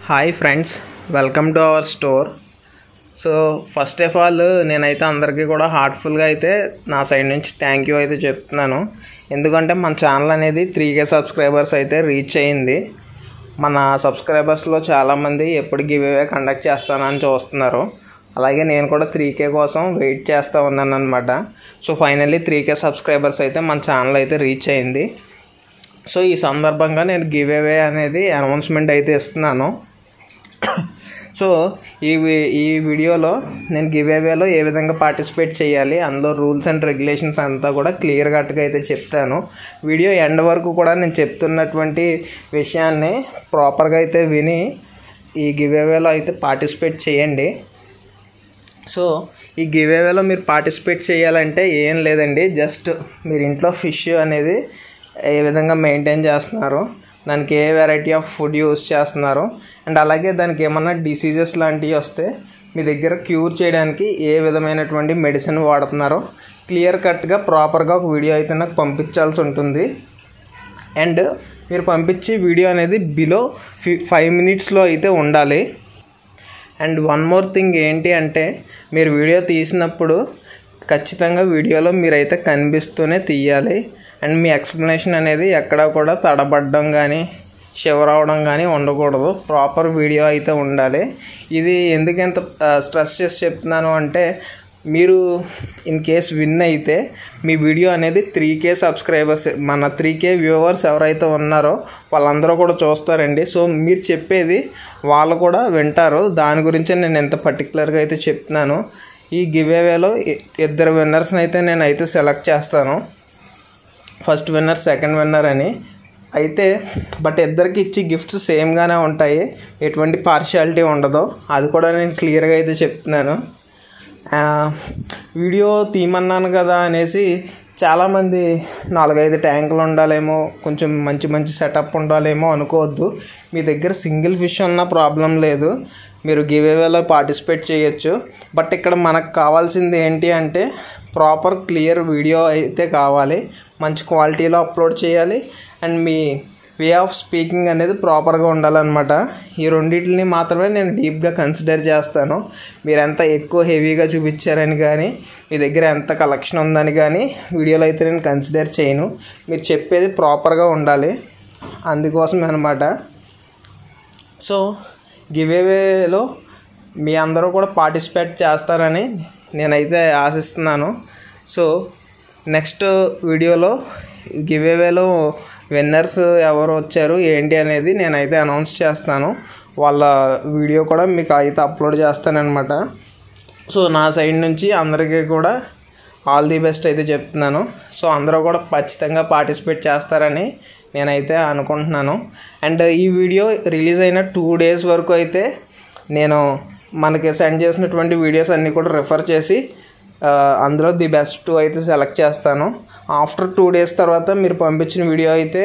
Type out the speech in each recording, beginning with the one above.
Hi friends, welcome to our store. So first of all నేనైతే అందరికీ కూడా హార్ట్ఫుల్గా అయితే నా సైడ్ నుంచి థ్యాంక్ యూ అయితే చెప్తున్నాను. ఎందుకంటే మన ఛానల్ అనేది 3K సబ్స్క్రైబర్స్ అయితే రీచ్ అయ్యింది. మన సబ్స్క్రైబర్స్లో చాలామంది ఎప్పుడు గివ్ అవే కండక్ట్ చేస్తానని చూస్తున్నారు. అలాగే నేను కూడా 3K కోసం వెయిట్ చేస్తూ ఉన్నాను అనమాట. సో ఫైనల్లీ 3K సబ్స్క్రైబర్స్ అయితే మన ఛానల్ అయితే రీచ్ అయింది. సో ఈ సందర్భంగా నేను గివ్ అవే అనేది అనౌన్స్మెంట్ అయితే ఇస్తున్నాను. సో ఈ వీడియోలో నేను గివ్ అవేలో ఏ విధంగా పార్టిసిపేట్ చేయాలి, అందులో రూల్స్ అండ్ రెగ్యులేషన్స్ అంతా కూడా క్లియర్ కట్గా అయితే చెప్తాను. వీడియో ఎండ్ వరకు కూడా నేను చెప్తున్నటువంటి విషయాన్ని ప్రాపర్గా అయితే విని ఈ గివ్ అవేలో అయితే పార్టిసిపేట్ చేయండి. సో ఈ గివ్ అవేలో మీరు పార్టిసిపేట్ చేయాలంటే ఏం లేదండి, జస్ట్ మీరు ఇంట్లో ఫిష్ అనేది ఏ విధంగా మెయింటైన్ చేస్తున్నారు, దానికి ఏ వెరైటీ ఆఫ్ ఫుడ్ యూస్ చేస్తున్నారు, అండ్ అలాగే దానికి ఏమన్నా డిసీజెస్ లాంటివి వస్తే మీ దగ్గర క్యూర్ చేయడానికి ఏ విధమైనటువంటి మెడిసిన్ వాడుతున్నారో క్లియర్ కట్గా ప్రాపర్గా ఒక వీడియో అయితే నాకు పంపించాల్సి ఉంటుంది. అండ్ మీరు పంపించే వీడియో అనేది బిలో 5 minutesలో అయితే ఉండాలి. అండ్ వన్ మోర్ థింగ్ ఏంటి అంటే, మీరు వీడియో తీసినప్పుడు ఖచ్చితంగా వీడియోలో మీరైతే కనిపిస్తూనే తీయాలి. అండ్ మీ ఎక్స్ప్లెనేషన్ అనేది ఎక్కడా కూడా తడబడడం కానీ షివర్ అవడం కానీ ఉండకూడదు. ప్రాపర్ వీడియో అయితే ఉండాలి. ఇది ఎందుకంత స్ట్రెస్ చేసి చెప్తున్నాను అంటే, మీరు ఇన్ కేస్ విన్ అయితే మీ వీడియో అనేది 3K సబ్స్క్రైబర్స్, మన 3K వ్యూవర్స్ ఎవరైతే ఉన్నారో వాళ్ళందరూ కూడా చూస్తారండి. సో మీరు చెప్పేది వాళ్ళు కూడా వింటారు. దాని గురించి నేను ఎంత పర్టికులర్గా అయితే చెప్తున్నాను. ఈ గివ్ అవేలో 2 విన్నర్స్ని అయితే నేనైతే సెలెక్ట్ చేస్తాను. ఫస్ట్ విన్నర్, సెకండ్ విన్నర్ అని అయితే. బట్ ఇద్దరికి ఇచ్చి గిఫ్ట్స్ సేమ్గానే ఉంటాయి, ఎటువంటి పార్షియాలిటీ ఉండదు. అది కూడా నేను క్లియర్గా అయితే చెప్తున్నాను. వీడియో తీయమన్నాను కదా అనేసి చాలామంది 4-5 ట్యాంకులు ఉండాలేమో, కొంచెం మంచి మంచి సెటప్ ఉండాలేమో అనుకోవద్దు. మీ దగ్గర సింగిల్ ఫిష్ ఉన్న ప్రాబ్లం లేదు, మీరు గివ్ అవేలో పార్టిసిపేట్ చేయొచ్చు. బట్ ఇక్కడ మనకు కావాల్సింది ఏంటి అంటే, ప్రాపర్ క్లియర్ వీడియో అయితే కావాలి, మంచి క్వాలిటీలో అప్లోడ్ చేయాలి, and me way of speaking అనేది ప్రాపర్గా ఉండాలన్నమాట. ఈ రెండింటిని మాత్రమే నేను డీప్గా కన్సిడర్ చేస్తాను. మీరు ఎంత ఎక్కువ హెవీగా చూపించారని కానీ, మీ దగ్గర ఎంత కలెక్షన్ ఉందని కానీ వీడియోలో అయితే నేను కన్సిడర్ చేయను. మీరు చెప్పేది ప్రాపర్గా ఉండాలి, అందుకోసమే అనమాట. సో గివ్ అవేలో మీ అందరూ కూడా పార్టిసిపేట్ చేస్తారని నేనైతే ఆశిస్తున్నాను. సో నెక్స్ట్ వీడియోలో గివ్ అవేలో విన్నర్స్ ఎవరు వచ్చారు ఏంటి అనేది నేనైతే అనౌన్స్ చేస్తాను. వాళ్ళ వీడియో కూడా మీకు అయితే అప్లోడ్ చేస్తానన్నమాట. సో నా సైడ్ నుంచి అందరికీ కూడా ఆల్ ది బెస్ట్ అయితే చెప్తున్నాను. సో అందరూ కూడా ఖచ్చితంగా పార్టిసిపేట్ చేస్తారని నేనైతే అనుకుంటున్నాను. అండ్ ఈ వీడియో రిలీజ్ అయిన 2 days వరకు అయితే నేను మనకి సెండ్ చేసినటువంటి వీడియోస్ అన్నీ కూడా రిఫర్ చేసి అందులో ది బెస్ట్ 2 అయితే సెలెక్ట్ చేస్తాను. ఆఫ్టర్ 2 days తర్వాత మీరు పంపించిన వీడియో అయితే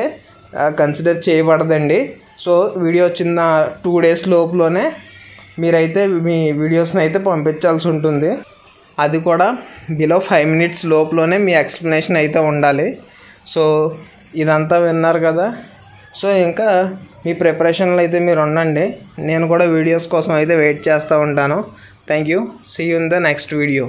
కన్సిడర్ చేయబడదండి. సో వీడియో వచ్చిన 2 days లోపులోనే మీరైతే మీ వీడియోస్ని అయితే పంపించాల్సి ఉంటుంది. అది కూడా బిలో 5 minutes లోపులోనే మీ ఎక్స్ప్లెనేషన్ అయితే ఉండాలి. సో ఇదంతా విన్నారు కదా. సో ఇంకా మీ ప్రిపరేషన్లో అయితే మీరు ఉండండి. నేను కూడా వీడియోస్ కోసం అయితే వెయిట్ చేస్తూ ఉంటాను. Thank you. See you in the next video.